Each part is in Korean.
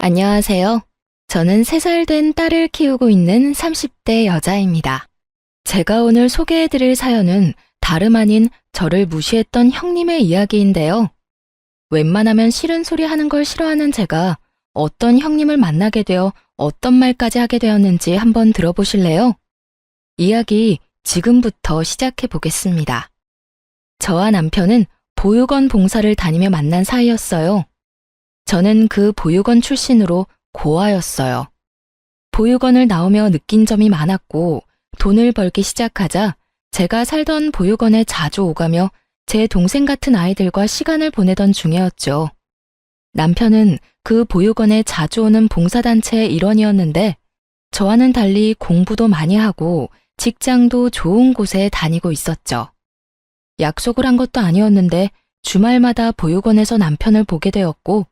안녕하세요. 저는 3살 된 딸을 키우고 있는 30대 여자입니다. 제가 오늘 소개해드릴 사연은 다름 아닌 저를 무시했던 형님의 이야기인데요. 웬만하면 싫은 소리 하는 걸 싫어하는 제가 어떤 형님을 만나게 되어 어떤 말까지 하게 되었는지 한번 들어보실래요? 이야기 지금부터 시작해 보겠습니다. 저와 남편은 보육원 봉사를 다니며 만난 사이였어요. 저는 그 보육원 출신으로 고아였어요. 보육원을 나오며 느낀 점이 많았고 돈을 벌기 시작하자 제가 살던 보육원에 자주 오가며 제 동생 같은 아이들과 시간을 보내던 중이었죠. 남편은 그 보육원에 자주 오는 봉사단체의 일원이었는데 저와는 달리 공부도 많이 하고 직장도 좋은 곳에 다니고 있었죠. 약속을 한 것도 아니었는데 주말마다 보육원에서 남편을 보게 되었고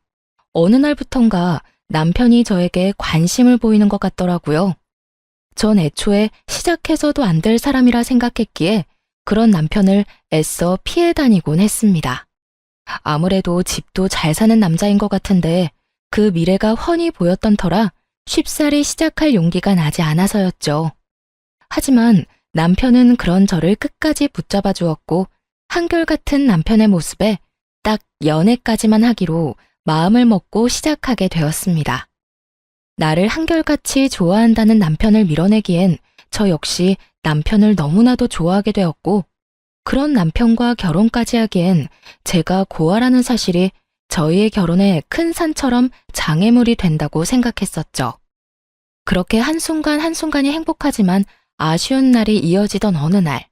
어느 날부턴가 남편이 저에게 관심을 보이는 것 같더라고요. 전 애초에 시작해서도 안 될 사람이라 생각했기에 그런 남편을 애써 피해 다니곤 했습니다. 아무래도 집도 잘 사는 남자인 것 같은데 그 미래가 훤히 보였던 터라 쉽사리 시작할 용기가 나지 않아서였죠. 하지만 남편은 그런 저를 끝까지 붙잡아 주었고 한결같은 남편의 모습에 딱 연애까지만 하기로 마음을 먹고 시작하게 되었습니다. 나를 한결같이 좋아한다는 남편을 밀어내기엔 저 역시 남편을 너무나도 좋아하게 되었고 그런 남편과 결혼까지 하기엔 제가 고아라는 사실이 저희의 결혼에 큰 산처럼 장애물이 된다고 생각했었죠. 그렇게 한순간 한순간이 행복하지만 아쉬운 날이 이어지던 어느 날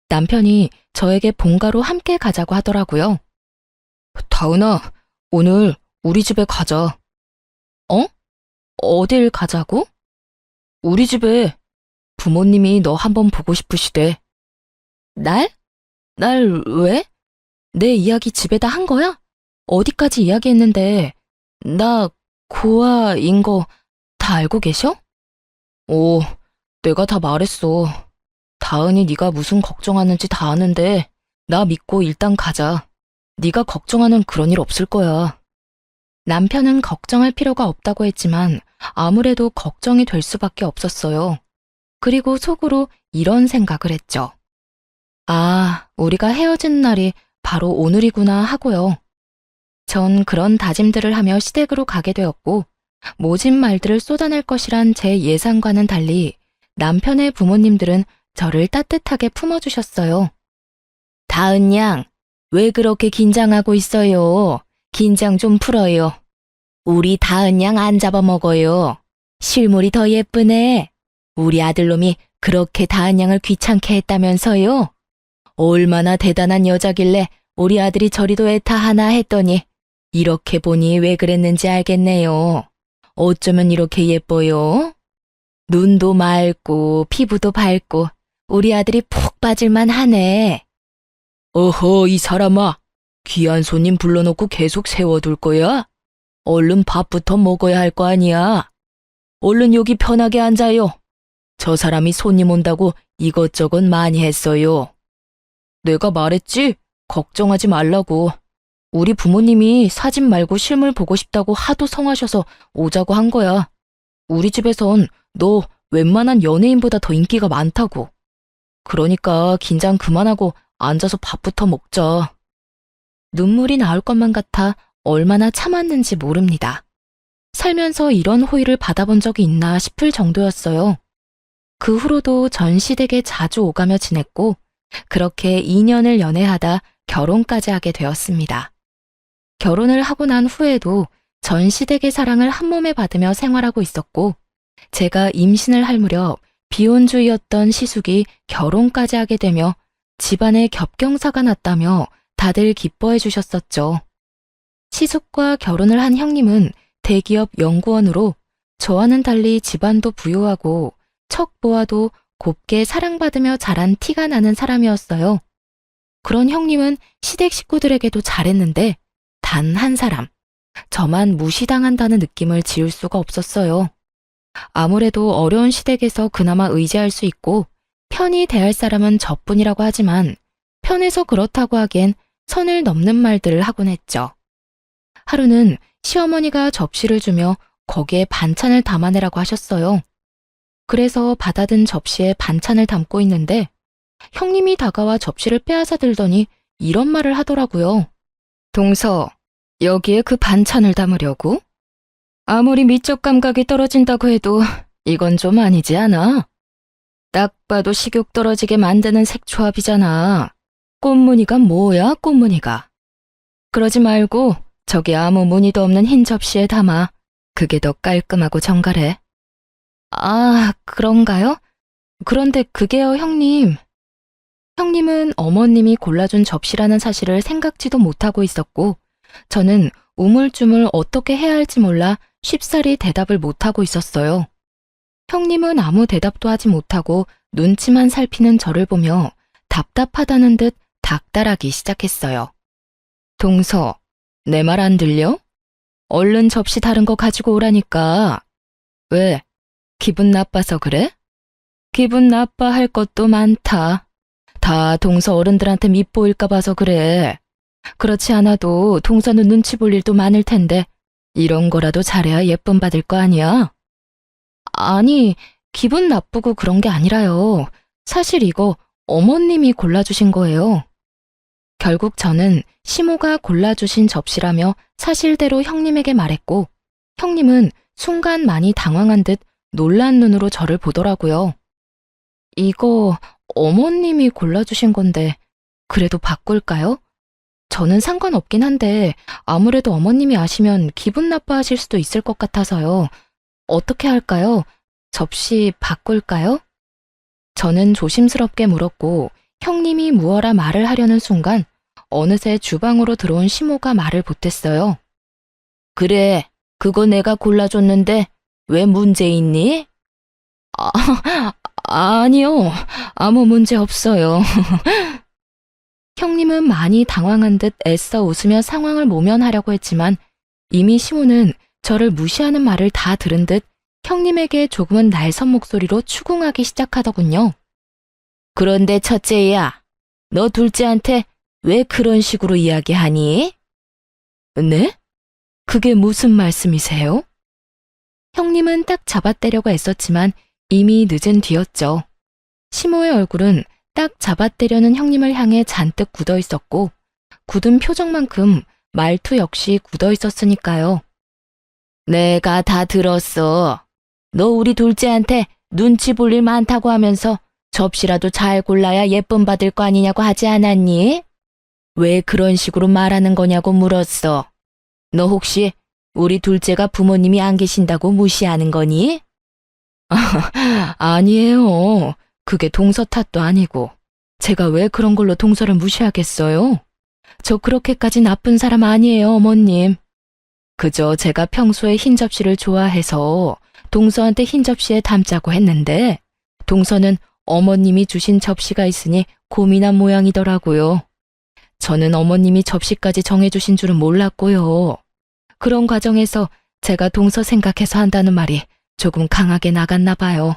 남편이 저에게 본가로 함께 가자고 하더라고요. 다은아, 오늘 우리 집에 가자. 어? 어딜 가자고? 우리 집에 부모님이 너 한번 보고 싶으시대. 날? 날 왜? 내 이야기 집에다 한 거야? 어디까지 이야기했는데 나 고아인 거 다 알고 계셔? 오, 내가 다 말했어. 다은이 네가 무슨 걱정하는지 다 아는데 나 믿고 일단 가자. 네가 걱정하는 그런 일 없을 거야. 남편은 걱정할 필요가 없다고 했지만 아무래도 걱정이 될 수밖에 없었어요. 그리고 속으로 이런 생각을 했죠. 아, 우리가 헤어진 날이 바로 오늘이구나 하고요. 전 그런 다짐들을 하며 시댁으로 가게 되었고 모진 말들을 쏟아낼 것이란 제 예상과는 달리 남편의 부모님들은 저를 따뜻하게 품어주셨어요. 다은 양, 왜 그렇게 긴장하고 있어요? 긴장 좀 풀어요. 우리 다은 양 안 잡아먹어요. 실물이 더 예쁘네. 우리 아들놈이 그렇게 다은 양을 귀찮게 했다면서요? 얼마나 대단한 여자길래 우리 아들이 저리도 애타하나 했더니 이렇게 보니 왜 그랬는지 알겠네요. 어쩌면 이렇게 예뻐요? 눈도 맑고 피부도 밝고 우리 아들이 푹 빠질만 하네. 어허, 이 사람아. 귀한 손님 불러놓고 계속 세워둘 거야? 얼른 밥부터 먹어야 할 거 아니야. 얼른 여기 편하게 앉아요. 저 사람이 손님 온다고 이것저것 많이 했어요. 내가 말했지? 걱정하지 말라고. 우리 부모님이 사진 말고 실물 보고 싶다고 하도 성하셔서 오자고 한 거야. 우리 집에선 너 웬만한 연예인보다 더 인기가 많다고. 그러니까 긴장 그만하고 앉아서 밥부터 먹자. 눈물이 나올 것만 같아 얼마나 참았는지 모릅니다. 살면서 이런 호의를 받아본 적이 있나 싶을 정도였어요. 그 후로도 전 시댁에 자주 오가며 지냈고 그렇게 2년을 연애하다 결혼까지 하게 되었습니다. 결혼을 하고 난 후에도 전 시댁의 사랑을 한몸에 받으며 생활하고 있었고 제가 임신을 할 무렵 비혼주의였던 시숙이 결혼까지 하게 되며 집안에 겹경사가 났다며 다들 기뻐해 주셨었죠. 시숙과 결혼을 한 형님은 대기업 연구원으로 저와는 달리 집안도 부유하고 척 보아도 곱게 사랑받으며 자란 티가 나는 사람이었어요. 그런 형님은 시댁 식구들에게도 잘했는데 단 한 사람, 저만 무시당한다는 느낌을 지울 수가 없었어요. 아무래도 어려운 시댁에서 그나마 의지할 수 있고 편히 대할 사람은 저뿐이라고 하지만 편해서 그렇다고 하기엔 선을 넘는 말들을 하곤 했죠. 하루는 시어머니가 접시를 주며 거기에 반찬을 담아내라고 하셨어요. 그래서 받아든 접시에 반찬을 담고 있는데 형님이 다가와 접시를 빼앗아 들더니 이런 말을 하더라고요. 동서, 여기에 그 반찬을 담으려고? 아무리 미적 감각이 떨어진다고 해도 이건 좀 아니지 않아? 딱 봐도 식욕 떨어지게 만드는 색조합이잖아. 꽃무늬가 뭐야, 꽃무늬가. 그러지 말고 저기 아무 무늬도 없는 흰 접시에 담아. 그게 더 깔끔하고 정갈해. 아, 그런가요? 그런데 그게요, 형님. 형님은 어머님이 골라준 접시라는 사실을 생각지도 못하고 있었고, 저는 우물쭈물 어떻게 해야 할지 몰라 쉽사리 대답을 못하고 있었어요. 형님은 아무 대답도 하지 못하고 눈치만 살피는 저를 보며 답답하다는 듯 닥달하기 시작했어요. 동서, 내 말 안 들려? 얼른 접시 다른 거 가지고 오라니까. 왜? 기분 나빠서 그래? 기분 나빠할 것도 많다. 다 동서 어른들한테 밉보일까 봐서 그래. 그렇지 않아도 동서는 눈치 볼 일도 많을 텐데 이런 거라도 잘해야 예쁨 받을 거 아니야? 아니, 기분 나쁘고 그런 게 아니라요. 사실 이거 어머님이 골라주신 거예요. 결국 저는 시모가 골라주신 접시라며 사실대로 형님에게 말했고, 형님은 순간 많이 당황한 듯 놀란 눈으로 저를 보더라고요. 이거 어머님이 골라주신 건데 그래도 바꿀까요? 저는 상관없긴 한데 아무래도 어머님이 아시면 기분 나빠하실 수도 있을 것 같아서요. 어떻게 할까요? 접시 바꿀까요? 저는 조심스럽게 물었고 형님이 무어라 말을 하려는 순간 어느새 주방으로 들어온 시모가 말을 보탰어요. 그래, 그거 내가 골라줬는데 왜 문제 있니? 아니요, 아무 문제 없어요. 형님은 많이 당황한 듯 애써 웃으며 상황을 모면하려고 했지만 이미 시모는 저를 무시하는 말을 다 들은 듯 형님에게 조금은 날선 목소리로 추궁하기 시작하더군요. 그런데 첫째야, 너 둘째한테 왜 그런 식으로 이야기하니? 네? 그게 무슨 말씀이세요? 형님은 딱 잡아떼려고 애썼지만 이미 늦은 뒤였죠. 시모의 얼굴은 딱 잡아떼려는 형님을 향해 잔뜩 굳어 있었고 굳은 표정만큼 말투 역시 굳어 있었으니까요. 내가 다 들었어. 너 우리 둘째한테 눈치 볼 일 많다고 하면서 접시라도 잘 골라야 예쁨 받을 거 아니냐고 하지 않았니? 왜 그런 식으로 말하는 거냐고 물었어. 너 혹시 우리 둘째가 부모님이 안 계신다고 무시하는 거니? 아니에요. 그게 동서 탓도 아니고 제가 왜 그런 걸로 동서를 무시하겠어요? 저 그렇게까지 나쁜 사람 아니에요, 어머님. 그저 제가 평소에 흰 접시를 좋아해서 동서한테 흰 접시에 담자고 했는데 동서는 어머님이 주신 접시가 있으니 고민한 모양이더라고요. 저는 어머님이 접시까지 정해주신 줄은 몰랐고요. 그런 과정에서 제가 동서 생각해서 한다는 말이 조금 강하게 나갔나 봐요.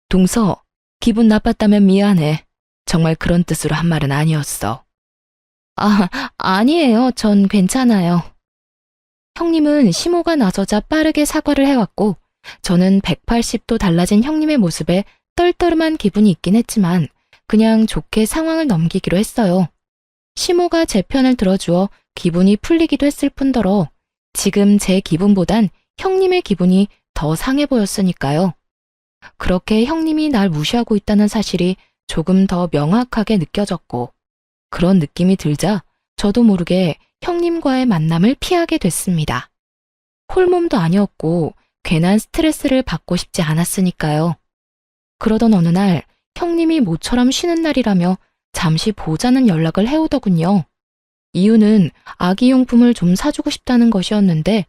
동서, 기분 나빴다면 미안해. 정말 그런 뜻으로 한 말은 아니었어. 아니에요. 전 괜찮아요. 형님은 시모가 나서자 빠르게 사과를 해왔고 저는 180도 달라진 형님의 모습에 떨떠름한 기분이 있긴 했지만 그냥 좋게 상황을 넘기기로 했어요. 시모가 제 편을 들어주어 기분이 풀리기도 했을 뿐더러 지금 제 기분보단 형님의 기분이 더 상해 보였으니까요. 그렇게 형님이 날 무시하고 있다는 사실이 조금 더 명확하게 느껴졌고 그런 느낌이 들자 저도 모르게 형님과의 만남을 피하게 됐습니다. 홀몸도 아니었고 괜한 스트레스를 받고 싶지 않았으니까요. 그러던 어느 날 형님이 모처럼 쉬는 날이라며 잠시 보자는 연락을 해오더군요. 이유는 아기 용품을 좀 사주고 싶다는 것이었는데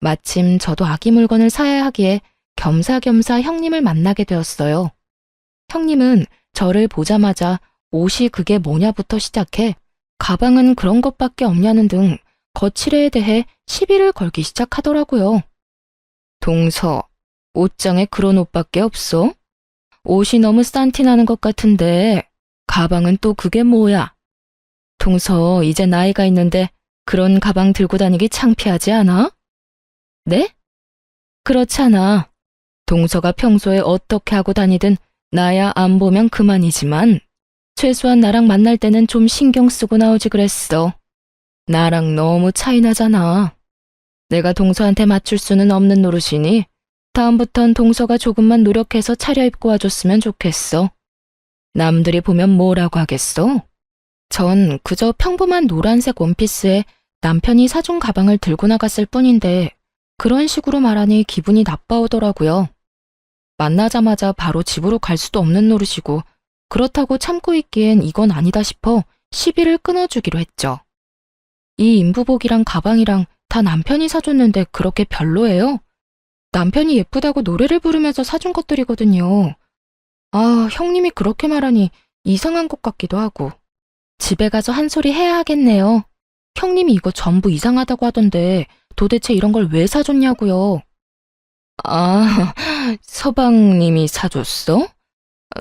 마침 저도 아기 물건을 사야 하기에 겸사겸사 형님을 만나게 되었어요. 형님은 저를 보자마자 옷이 그게 뭐냐부터 시작해 가방은 그런 것밖에 없냐는 등 거칠애에 대해 시비를 걸기 시작하더라고요. 동서, 옷장에 그런 옷밖에 없어? 옷이 너무 싼티 나는 것 같은데 가방은 또 그게 뭐야? 동서, 이제 나이가 있는데 그런 가방 들고 다니기 창피하지 않아? 네? 그렇잖아. 동서가 평소에 어떻게 하고 다니든 나야 안 보면 그만이지만 최소한 나랑 만날 때는 좀 신경 쓰고 나오지 그랬어. 나랑 너무 차이 나잖아. 내가 동서한테 맞출 수는 없는 노릇이니 다음부턴 동서가 조금만 노력해서 차려입고 와줬으면 좋겠어. 남들이 보면 뭐라고 하겠어? 전 그저 평범한 노란색 원피스에 남편이 사준 가방을 들고 나갔을 뿐인데 그런 식으로 말하니 기분이 나빠오더라고요. 만나자마자 바로 집으로 갈 수도 없는 노릇이고 그렇다고 참고 있기엔 이건 아니다 싶어 시비를 끊어주기로 했죠. 이 인부복이랑 가방이랑 다 남편이 사줬는데 그렇게 별로예요? 남편이 예쁘다고 노래를 부르면서 사준 것들이거든요. 아, 형님이 그렇게 말하니 이상한 것 같기도 하고. 집에 가서 한 소리 해야 하겠네요. 형님이 이거 전부 이상하다고 하던데 도대체 이런 걸 왜 사줬냐고요. 아, 서방님이 사줬어?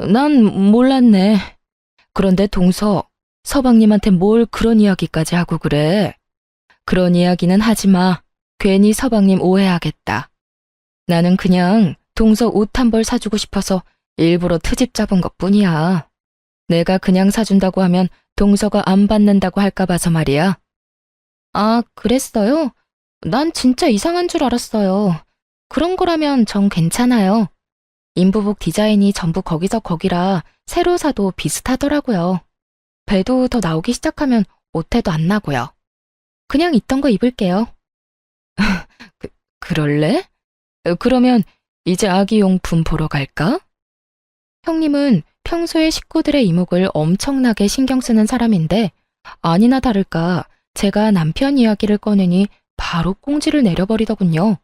난 몰랐네. 그런데 동서, 서방님한테 뭘 그런 이야기까지 하고 그래? 그런 이야기는 하지 마. 괜히 서방님 오해하겠다. 나는 그냥 동서 옷 한 벌 사주고 싶어서 일부러 트집 잡은 것뿐이야. 내가 그냥 사준다고 하면 동서가 안 받는다고 할까 봐서 말이야. 아, 그랬어요? 난 진짜 이상한 줄 알았어요. 그런 거라면 전 괜찮아요. 인부복 디자인이 전부 거기서 거기라 새로 사도 비슷하더라고요. 배도 더 나오기 시작하면 옷태도 안 나고요. 그냥 있던 거 입을게요. 그럴래? 그러면 이제 아기용품 보러 갈까? 형님은 평소에 식구들의 이목을 엄청나게 신경 쓰는 사람인데 아니나 다를까 제가 남편 이야기를 꺼내니 바로 꽁지를 내려버리더군요.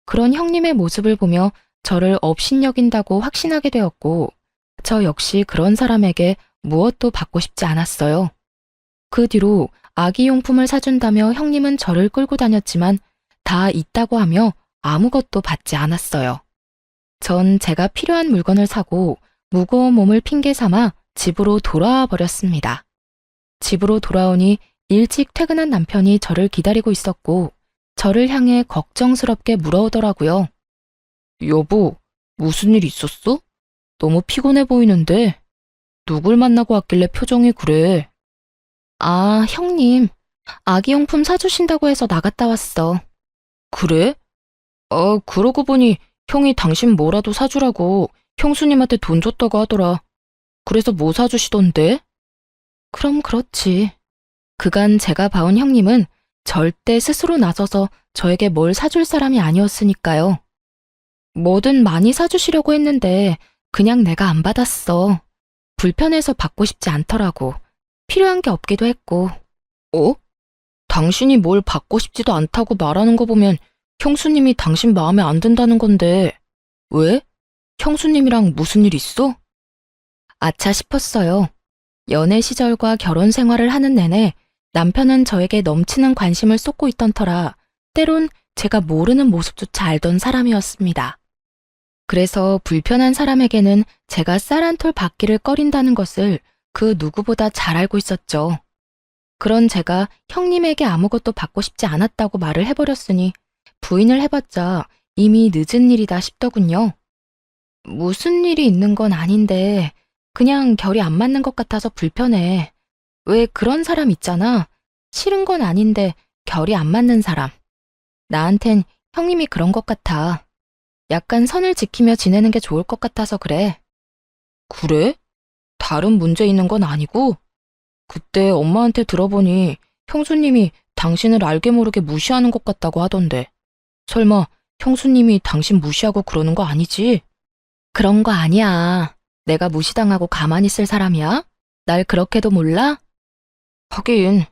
그런 형님의 모습을 보며 저를 업신여긴다고 확신하게 되었고 저 역시 그런 사람에게 무엇도 받고 싶지 않았어요. 그 뒤로 아기용품을 사준다며 형님은 저를 끌고 다녔지만 다 있다고 하며 아무것도 받지 않았어요. 전 제가 필요한 물건을 사고 무거운 몸을 핑계 삼아 집으로 돌아와 버렸습니다. 집으로 돌아오니 일찍 퇴근한 남편이 저를 기다리고 있었고 저를 향해 걱정스럽게 물어오더라고요. 여보, 무슨 일 있었어? 너무 피곤해 보이는데 누굴 만나고 왔길래 표정이 그래? 아, 형님. 아기용품 사주신다고 해서 나갔다 왔어. 그래? 그러고 보니 형이 당신 뭐라도 사주라고 형수님한테 돈 줬다고 하더라. 그래서 뭐 사주시던데? 그럼 그렇지. 그간 제가 봐온 형님은 절대 스스로 나서서 저에게 뭘 사줄 사람이 아니었으니까요. 뭐든 많이 사주시려고 했는데 그냥 내가 안 받았어. 불편해서 받고 싶지 않더라고. 필요한 게 없기도 했고. 어? 당신이 뭘 받고 싶지도 않다고 말하는 거 보면 형수님이 당신 마음에 안 든다는 건데 왜? 형수님이랑 무슨 일 있어? 아차 싶었어요. 연애 시절과 결혼 생활을 하는 내내 남편은 저에게 넘치는 관심을 쏟고 있던 터라 때론 제가 모르는 모습조차 알던 사람이었습니다. 그래서 불편한 사람에게는 제가 쌀 한 톨 받기를 꺼린다는 것을 그 누구보다 잘 알고 있었죠. 그런 제가 형님에게 아무것도 받고 싶지 않았다고 말을 해버렸으니 부인을 해봤자 이미 늦은 일이다 싶더군요. 무슨 일이 있는 건 아닌데 그냥 결이 안 맞는 것 같아서 불편해. 왜 그런 사람 있잖아. 싫은 건 아닌데 결이 안 맞는 사람. 나한텐 형님이 그런 것 같아. 약간 선을 지키며 지내는 게 좋을 것 같아서 그래. 그래? 다른 문제 있는 건 아니고? 그때 엄마한테 들어보니 형수님이 당신을 알게 모르게 무시하는 것 같다고 하던데. 설마 형수님이 당신 무시하고 그러는 거 아니지? 그런 거 아니야. 내가 무시당하고 가만히 있을 사람이야? 날 그렇게도 몰라? 하긴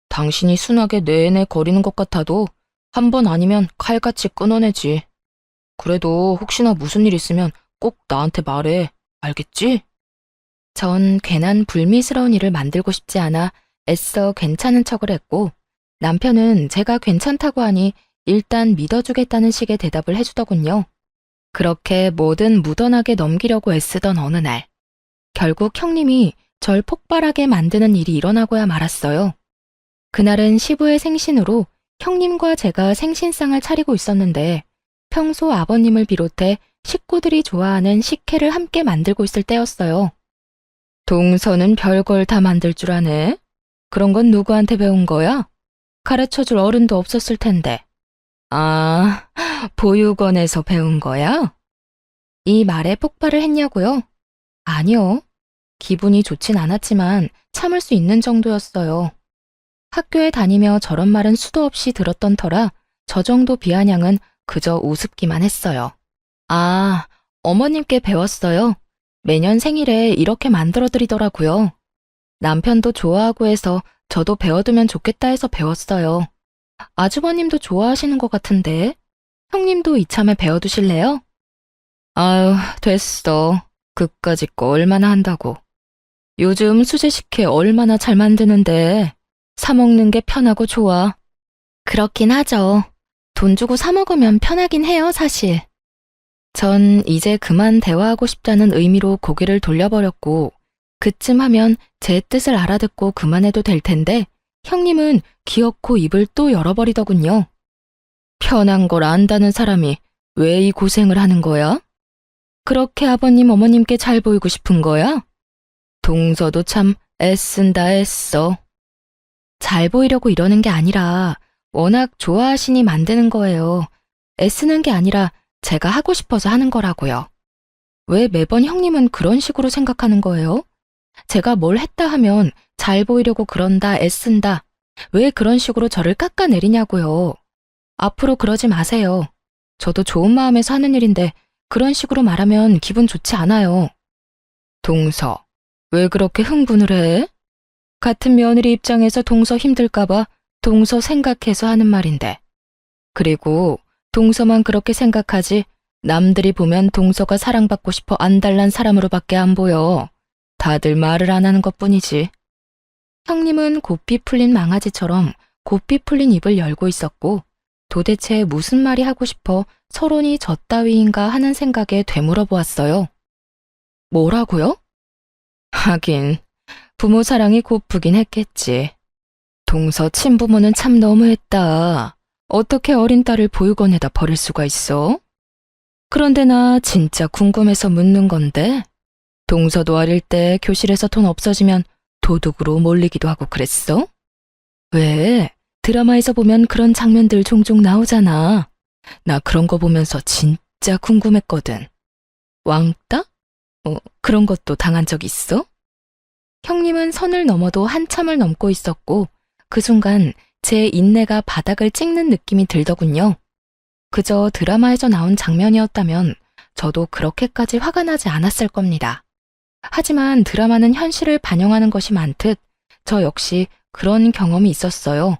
당신이 순하게 내내 거리는 것 같아도 한 번 아니면 칼같이 끊어내지. 그래도 혹시나 무슨 일 있으면 꼭 나한테 말해. 알겠지? 전 괜한 불미스러운 일을 만들고 싶지 않아 애써 괜찮은 척을 했고 남편은 제가 괜찮다고 하니 일단 믿어주겠다는 식의 대답을 해주더군요. 그렇게 뭐든 무던하게 넘기려고 애쓰던 어느 날 결국 형님이 절 폭발하게 만드는 일이 일어나고야 말았어요. 그날은 시부의 생신으로 형님과 제가 생신상을 차리고 있었는데 평소 아버님을 비롯해 식구들이 좋아하는 식혜를 함께 만들고 있을 때였어요. 동서는 별걸 다 만들 줄 아네. 그런 건 누구한테 배운 거야? 가르쳐줄 어른도 없었을 텐데. 아, 보육원에서 배운 거야? 이 말에 폭발을 했냐고요? 아니요. 기분이 좋진 않았지만 참을 수 있는 정도였어요. 학교에 다니며 저런 말은 수도 없이 들었던 터라 저 정도 비아냥은 그저 우습기만 했어요. 아, 어머님께 배웠어요. 매년 생일에 이렇게 만들어드리더라고요. 남편도 좋아하고 해서 저도 배워두면 좋겠다 해서 배웠어요. 아주버님도 좋아하시는 것 같은데 형님도 이참에 배워두실래요? 아유, 됐어. 그까짓 거 얼마나 한다고. 요즘 수제식혜 얼마나 잘 만드는데 사 먹는 게 편하고 좋아. 그렇긴 하죠. 돈 주고 사 먹으면 편하긴 해요, 사실. 전 이제 그만 대화하고 싶다는 의미로 고개를 돌려버렸고 그쯤 하면 제 뜻을 알아듣고 그만해도 될 텐데 형님은 기어코 입을 또 열어버리더군요. 편한 걸 안다는 사람이 왜 이 고생을 하는 거야? 그렇게 아버님 어머님께 잘 보이고 싶은 거야? 동서도 참 애쓴다 애써. 잘 보이려고 이러는 게 아니라 워낙 좋아하시니 만드는 거예요. 애쓰는 게 아니라 제가 하고 싶어서 하는 거라고요. 왜 매번 형님은 그런 식으로 생각하는 거예요? 제가 뭘 했다 하면 잘 보이려고 그런다, 애쓴다. 왜 그런 식으로 저를 깎아내리냐고요. 앞으로 그러지 마세요. 저도 좋은 마음에서 하는 일인데 그런 식으로 말하면 기분 좋지 않아요. 동서, 왜 그렇게 흥분을 해? 같은 며느리 입장에서 동서 힘들까봐 동서 생각해서 하는 말인데. 그리고 동서만 그렇게 생각하지 남들이 보면 동서가 사랑받고 싶어 안달난 사람으로밖에 안 보여. 다들 말을 안 하는 것뿐이지. 형님은 고삐 풀린 망아지처럼 고삐 풀린 입을 열고 있었고 도대체 무슨 말이 하고 싶어 서론이 저 따위인가 하는 생각에 되물어 보았어요. 뭐라고요? 하긴 부모 사랑이 고프긴 했겠지. 동서 친부모는 참 너무했다. 어떻게 어린 딸을 보육원에다 버릴 수가 있어? 그런데 나 진짜 궁금해서 묻는 건데 동서도 어릴 때 교실에서 돈 없어지면 도둑으로 몰리기도 하고 그랬어? 왜? 드라마에서 보면 그런 장면들 종종 나오잖아. 나 그런 거 보면서 진짜 궁금했거든. 왕따? 그런 것도 당한 적 있어? 형님은 선을 넘어도 한참을 넘고 있었고 그 순간 제 인내가 바닥을 찍는 느낌이 들더군요. 그저 드라마에서 나온 장면이었다면 저도 그렇게까지 화가 나지 않았을 겁니다. 하지만 드라마는 현실을 반영하는 것이 많듯 저 역시 그런 경험이 있었어요.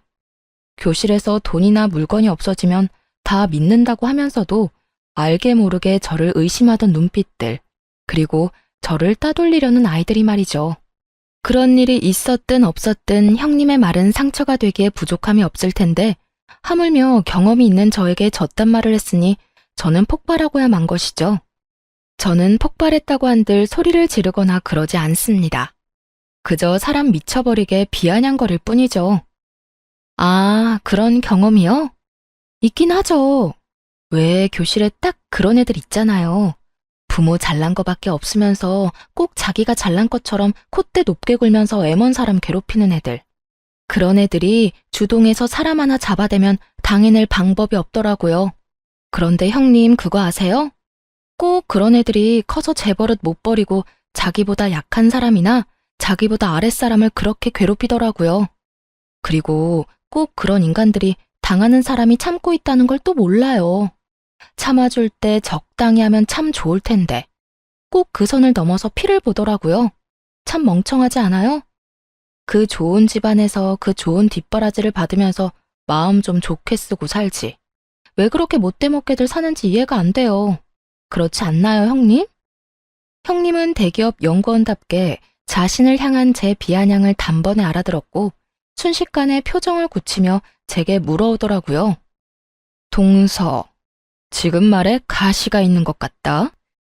교실에서 돈이나 물건이 없어지면 다 믿는다고 하면서도 알게 모르게 저를 의심하던 눈빛들, 그리고 저를 따돌리려는 아이들이 말이죠. 그런 일이 있었든 없었든 형님의 말은 상처가 되기에 부족함이 없을 텐데 하물며 경험이 있는 저에게 저딴 말을 했으니 저는 폭발하고야 만 것이죠. 저는 폭발했다고 한들 소리를 지르거나 그러지 않습니다. 그저 사람 미쳐버리게 비아냥거릴 뿐이죠. 아, 그런 경험이요? 있긴 하죠. 왜 교실에 딱 그런 애들 있잖아요. 부모 잘난 거밖에 없으면서 꼭 자기가 잘난 것처럼 콧대 높게 굴면서 애먼 사람 괴롭히는 애들. 그런 애들이 주동에서 사람 하나 잡아대면 당해낼 방법이 없더라고요. 그런데 형님 그거 아세요? 꼭 그런 애들이 커서 제 버릇 못 버리고 자기보다 약한 사람이나 자기보다 아랫사람을 그렇게 괴롭히더라고요. 그리고 꼭 그런 인간들이 당하는 사람이 참고 있다는 걸 또 몰라요. 참아줄 때 적당히 하면 참 좋을 텐데 꼭 그 선을 넘어서 피를 보더라고요. 참 멍청하지 않아요? 그 좋은 집안에서 그 좋은 뒷바라지를 받으면서 마음 좀 좋게 쓰고 살지. 왜 그렇게 못되먹게들 사는지 이해가 안 돼요. 그렇지 않나요, 형님? 형님은 대기업 연구원답게 자신을 향한 제 비아냥을 단번에 알아들었고 순식간에 표정을 굳히며 제게 물어오더라고요. 동서, 지금 말에 가시가 있는 것 같다.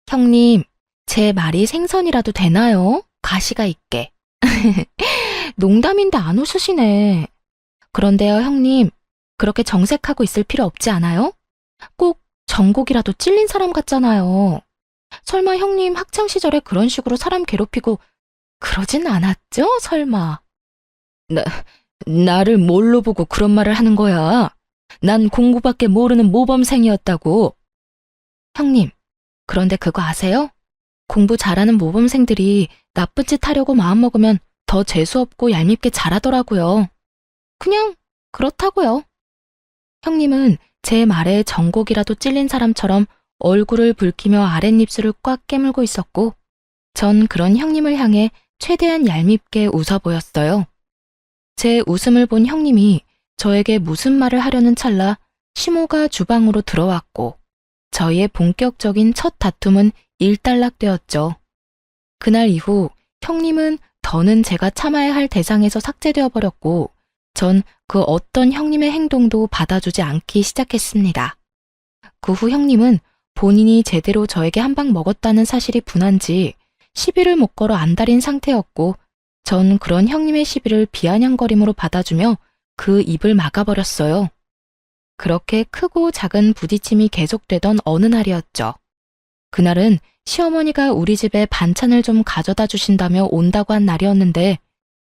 형님, 제 말이 생선이라도 되나요? 가시가 있게. 농담인데 안 웃으시네. 그런데요, 형님, 그렇게 정색하고 있을 필요 없지 않아요? 꼭 전곡이라도 찔린 사람 같잖아요. 설마 형님 학창시절에 그런 식으로 사람 괴롭히고 그러진 않았죠? 설마. 나를 뭘로 보고 그런 말을 하는 거야? 난 공부밖에 모르는 모범생이었다고. 형님, 그런데 그거 아세요? 공부 잘하는 모범생들이 나쁜 짓 하려고 마음먹으면 더 재수없고 얄밉게 잘하더라고요. 그냥 그렇다고요. 형님은 제 말에 전곡이라도 찔린 사람처럼 얼굴을 붉히며 아랫입술을 꽉 깨물고 있었고, 전 그런 형님을 향해 최대한 얄밉게 웃어 보였어요. 제 웃음을 본 형님이 저에게 무슨 말을 하려는 찰나 시모가 주방으로 들어왔고, 저희의 본격적인 첫 다툼은 일단락되었죠. 그날 이후 형님은 더는 제가 참아야 할 대상에서 삭제되어 버렸고, 전 그 어떤 형님의 행동도 받아주지 않기 시작했습니다. 그 후 형님은 본인이 제대로 저에게 한 방 먹었다는 사실이 분한지 시비를 못 걸어 안달인 상태였고, 전 그런 형님의 시비를 비아냥거림으로 받아주며 그 입을 막아버렸어요. 그렇게 크고 작은 부딪힘이 계속되던 어느 날이었죠. 그날은 시어머니가 우리 집에 반찬을 좀 가져다 주신다며 온다고 한 날이었는데,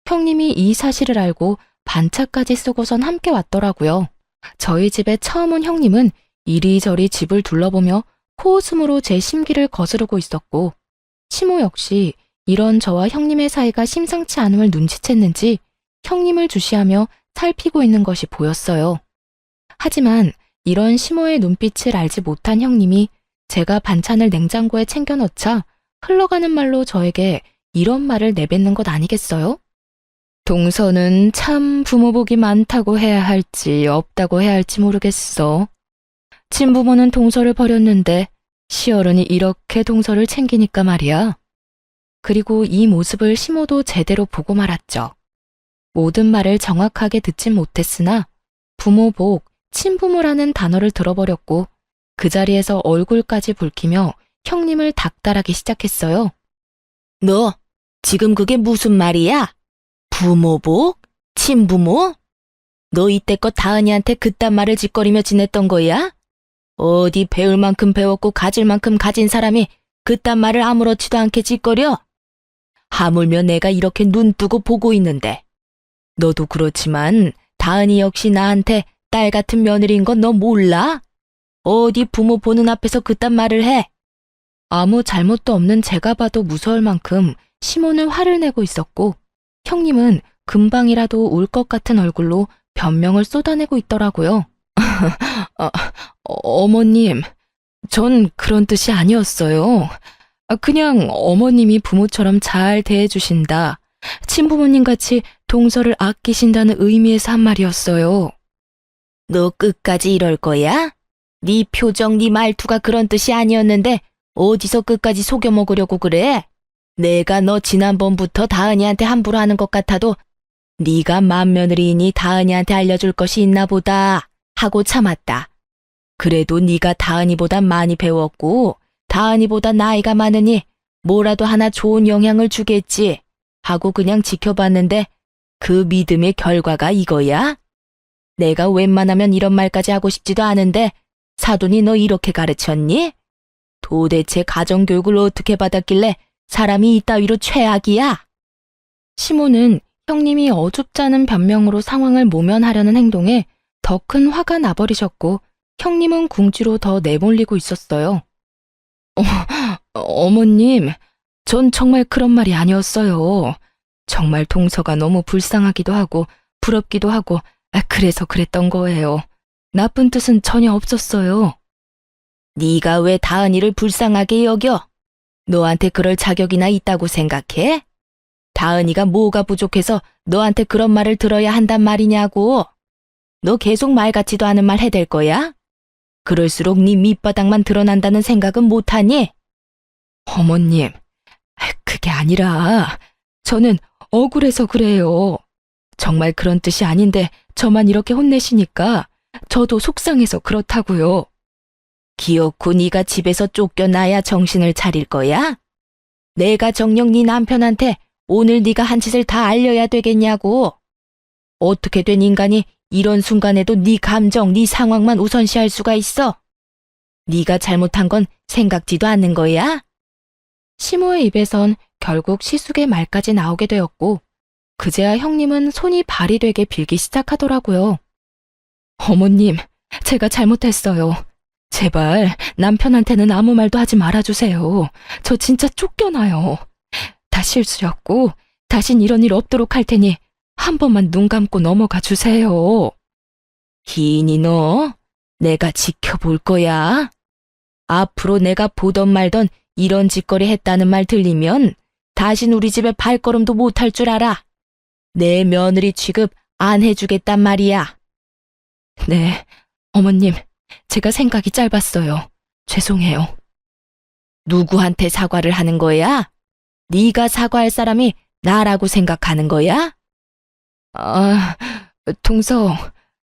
형님이 이 사실을 알고 반차까지 쓰고선 함께 왔더라고요. 저희 집에 처음 온 형님은 이리저리 집을 둘러보며 코웃음으로 제 심기를 거스르고 있었고, 시모 역시 이런 저와 형님의 사이가 심상치 않음을 눈치챘는지 형님을 주시하며 살피고 있는 것이 보였어요. 하지만 이런 시모의 눈빛을 알지 못한 형님이 제가 반찬을 냉장고에 챙겨 넣자 흘러가는 말로 저에게 이런 말을 내뱉는 것 아니겠어요? 동서는 참 부모복이 많다고 해야 할지 없다고 해야 할지 모르겠어. 친부모는 동서를 버렸는데 시어른이 이렇게 동서를 챙기니까 말이야. 그리고 이 모습을 시모도 제대로 보고 말았죠. 모든 말을 정확하게 듣진 못했으나 부모복, 친부모라는 단어를 들어버렸고, 그 자리에서 얼굴까지 붉히며 형님을 닥달하기 시작했어요. 너 지금 그게 무슨 말이야? 부모복? 친부모? 너 이때껏 다은이한테 그딴 말을 짓거리며 지냈던 거야? 어디 배울 만큼 배웠고 가질 만큼 가진 사람이 그딴 말을 아무렇지도 않게 짓거려? 하물며 내가 이렇게 눈 뜨고 보고 있는데. 너도 그렇지만 다은이 역시 나한테 딸 같은 며느리인 건 너 몰라? 어디 부모 보는 앞에서 그딴 말을 해? 아무 잘못도 없는 제가 봐도 무서울 만큼 시모는 화를 내고 있었고, 형님은 금방이라도 울 것 같은 얼굴로 변명을 쏟아내고 있더라고요. 어머님, 전 그런 뜻이 아니었어요. 그냥 어머님이 부모처럼 잘 대해주신다, 친부모님 같이 동서를 아끼신다는 의미에서 한 말이었어요. 너 끝까지 이럴 거야? 네 표정, 네 말투가 그런 뜻이 아니었는데 어디서 끝까지 속여 먹으려고 그래? 내가 너 지난번부터 다은이한테 함부로 하는 것 같아도 네가 맏며느리이니 다은이한테 알려줄 것이 있나 보다 하고 참았다. 그래도 네가 다은이보다 많이 배웠고 다은이보다 나이가 많으니 뭐라도 하나 좋은 영향을 주겠지 하고 그냥 지켜봤는데 그 믿음의 결과가 이거야? 내가 웬만하면 이런 말까지 하고 싶지도 않은데 사돈이 너 이렇게 가르쳤니? 도대체 가정교육을 어떻게 받았길래 사람이 이따위로 최악이야? 시모는 형님이 어줍잖은 변명으로 상황을 모면하려는 행동에 더 큰 화가 나버리셨고, 형님은 궁지로 더 내몰리고 있었어요. 어머님, 전 정말 그런 말이 아니었어요. 정말 동서가 너무 불쌍하기도 하고 부럽기도 하고 그래서 그랬던 거예요. 나쁜 뜻은 전혀 없었어요. 네가 왜 다은이를 불쌍하게 여겨? 너한테 그럴 자격이나 있다고 생각해? 다은이가 뭐가 부족해서 너한테 그런 말을 들어야 한단 말이냐고. 너 계속 말 같지도 않은 말 해댈 거야? 그럴수록 네 밑바닥만 드러난다는 생각은 못하니? 어머님, 그게 아니라 저는 억울해서 그래요. 정말 그런 뜻이 아닌데 저만 이렇게 혼내시니까 저도 속상해서 그렇다고요. 기어코 네가 집에서 쫓겨나야 정신을 차릴 거야? 내가 정녕 네 남편한테 오늘 네가 한 짓을 다 알려야 되겠냐고. 어떻게 된 인간이 이런 순간에도 네 감정, 네 상황만 우선시할 수가 있어? 네가 잘못한 건 생각지도 않는 거야? 시모의 입에선 결국 시숙의 말까지 나오게 되었고 그제야 형님은 손이 발이 되게 빌기 시작하더라고요. 어머님, 제가 잘못했어요. 제발 남편한테는 아무 말도 하지 말아주세요. 저 진짜 쫓겨나요. 다 실수였고 다신 이런 일 없도록 할 테니 한 번만 눈 감고 넘어가 주세요. 기인이 너, 내가 지켜볼 거야. 앞으로 내가 보던 말던 이런 짓거리 했다는 말 들리면 다신 우리 집에 발걸음도 못할 줄 알아. 내 며느리 취급 안 해주겠단 말이야. 네, 어머님, 제가 생각이 짧았어요. 죄송해요. 누구한테 사과를 하는 거야? 네가 사과할 사람이 나라고 생각하는 거야? 아, 동서,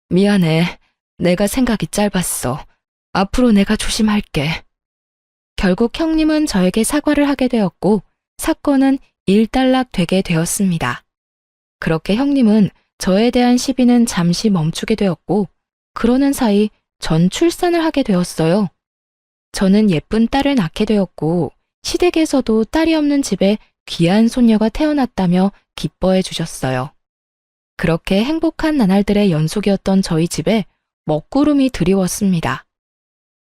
미안해. 내가 생각이 짧았어. 앞으로 내가 조심할게. 결국 형님은 저에게 사과를 하게 되었고 사건은 일단락되게 되었습니다. 그렇게 형님은 저에 대한 시비는 잠시 멈추게 되었고 그러는 사이 전 출산을 하게 되었어요. 저는 예쁜 딸을 낳게 되었고 시댁에서도 딸이 없는 집에 귀한 손녀가 태어났다며 기뻐해 주셨어요. 그렇게 행복한 나날들의 연속이었던 저희 집에 먹구름이 드리웠습니다.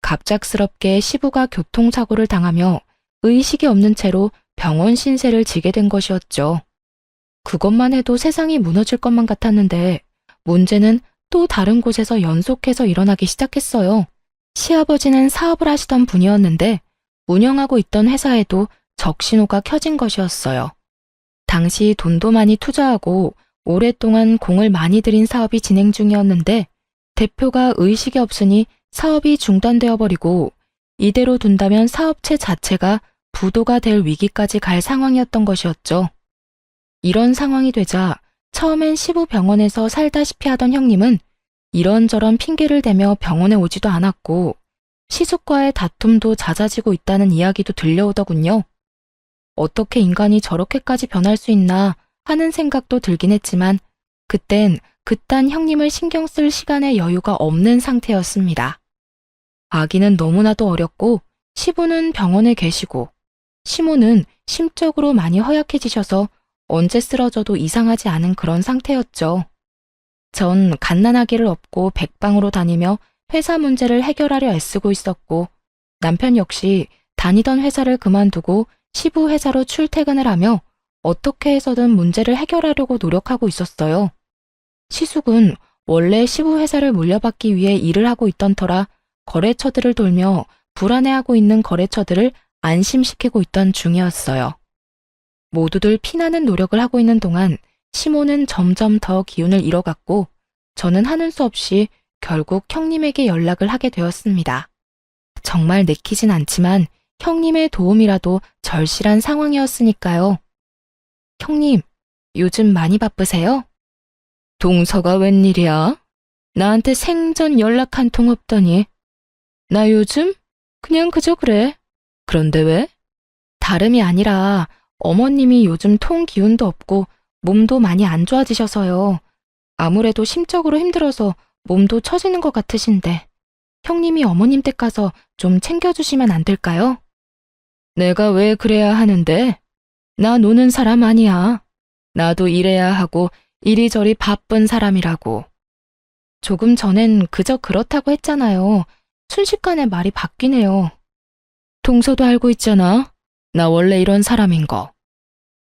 갑작스럽게 시부가 교통사고를 당하며 의식이 없는 채로 병원 신세를 지게 된 것이었죠. 그것만 해도 세상이 무너질 것만 같았는데 문제는 또 다른 곳에서 연속해서 일어나기 시작했어요. 시아버지는 사업을 하시던 분이었는데 운영하고 있던 회사에도 적신호가 켜진 것이었어요. 당시 돈도 많이 투자하고 오랫동안 공을 많이 들인 사업이 진행 중이었는데 대표가 의식이 없으니 사업이 중단되어 버리고 이대로 둔다면 사업체 자체가 부도가 될 위기까지 갈 상황이었던 것이었죠. 이런 상황이 되자 처음엔 시부 병원에서 살다시피 하던 형님은 이런저런 핑계를 대며 병원에 오지도 않았고 시숙과의 다툼도 잦아지고 있다는 이야기도 들려오더군요. 어떻게 인간이 저렇게까지 변할 수 있나 하는 생각도 들긴 했지만 그땐 그딴 형님을 신경 쓸 시간의 여유가 없는 상태였습니다. 아기는 너무나도 어렸고 시부는 병원에 계시고 시모는 심적으로 많이 허약해지셔서 언제 쓰러져도 이상하지 않은 그런 상태였죠. 전 갓난아기를 업고 백방으로 다니며 회사 문제를 해결하려 애쓰고 있었고 남편 역시 다니던 회사를 그만두고 시부 회사로 출퇴근을 하며 어떻게 해서든 문제를 해결하려고 노력하고 있었어요. 시숙은 원래 시부 회사를 물려받기 위해 일을 하고 있던 터라 거래처들을 돌며 불안해하고 있는 거래처들을 안심시키고 있던 중이었어요. 모두들 피나는 노력을 하고 있는 동안 시모는 점점 더 기운을 잃어갔고 저는 하는 수 없이 결국 형님에게 연락을 하게 되었습니다. 정말 내키진 않지만 형님의 도움이라도 절실한 상황이었으니까요. 형님, 요즘 많이 바쁘세요? 동서가 웬일이야? 나한테 생전 연락 한 통 없더니. 나 요즘? 그냥 그저 그래. 그런데 왜? 다름이 아니라 어머님이 요즘 통 기운도 없고 몸도 많이 안 좋아지셔서요. 아무래도 심적으로 힘들어서 몸도 처지는 것 같으신데 형님이 어머님 댁 가서 좀 챙겨주시면 안 될까요? 내가 왜 그래야 하는데? 나 노는 사람 아니야. 나도 일해야 하고 이리저리 바쁜 사람이라고. 조금 전엔 그저 그렇다고 했잖아요. 순식간에 말이 바뀌네요. 동서도 알고 있잖아. 나 원래 이런 사람인 거.